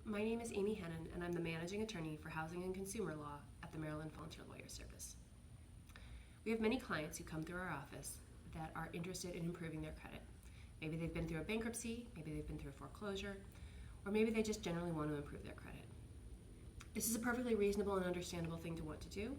My name is Amy Hennon, and I'm the Managing Attorney for Housing and Consumer Law at the Maryland Volunteer Lawyer Service. We have many clients who come through our office that are interested in improving their credit. Maybe they've been through a bankruptcy, maybe they've been through a foreclosure, or maybe they just generally want to improve their credit. This is a perfectly reasonable and understandable thing to want to do,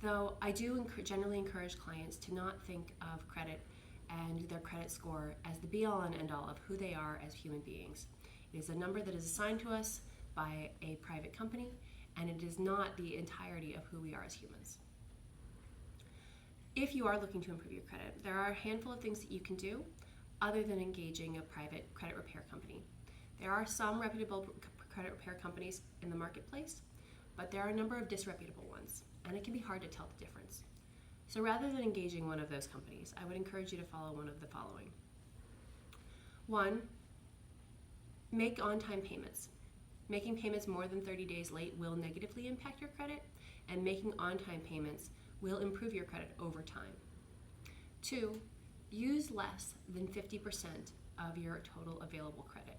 though I do generally encourage clients to not think of credit and their credit score as the be-all and end-all of who they are as human beings. It is a number that is assigned to us by a private company, and it is not the entirety of who we are as humans. If you are looking to improve your credit, there are a handful of things that you can do other than engaging a private credit repair company. There are some reputable credit repair companies in the marketplace, but there are a number of disreputable ones, and it can be hard to tell the difference. So rather than engaging one of those companies, I would encourage you to follow one of the following. 1, make on-time payments. Making payments more than 30 days late will negatively impact your credit, and making on-time payments will improve your credit over time. 2, use less than 50% of your total available credit.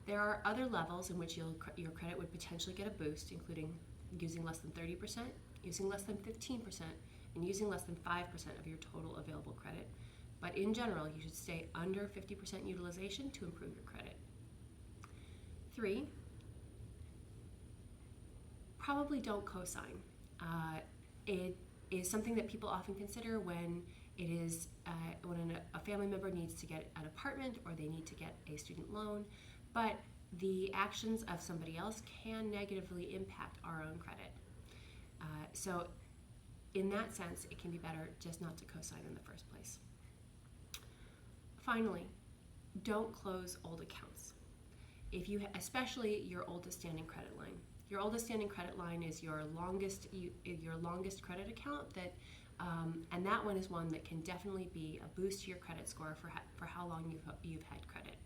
There are other levels in which your credit would potentially get a boost, including using less than 30%, using less than 15%, and using less than 5% of your total available credit. But in general, you should stay under 50% utilization to improve your credit. 3, probably don't cosign. It is something that people often consider when it is when a family member needs to get an apartment or they need to get a student loan, but the actions of somebody else can negatively impact our own credit. So in that sense, it can be better just not to cosign in the first place. Finally, don't close old accounts. Especially your oldest standing credit line. Your oldest standing credit line is your longest credit account, and that one is one that can definitely be a boost to your credit score for how long you've had credit.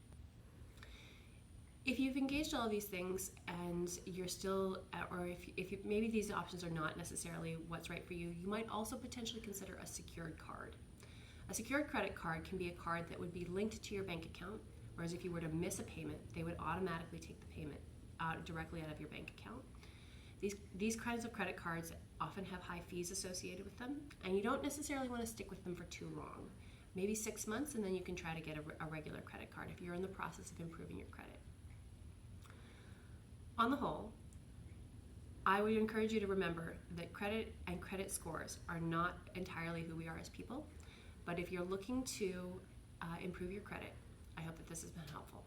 If you've engaged all of these things and you're still, or if maybe these options are not necessarily what's right for you, you might also potentially consider a secured card. A secured credit card can be a card that would be linked to your bank account, whereas if you were to miss a payment, they would automatically take the payment directly out of your bank account. These kinds of credit cards often have high fees associated with them, and you don't necessarily want to stick with them for too long. Maybe 6 months, and then you can try to get a regular credit card if you're in the process of improving your credit. On the whole, I would encourage you to remember that credit and credit scores are not entirely who we are as people, but if you're looking to improve your credit, I hope that this has been helpful.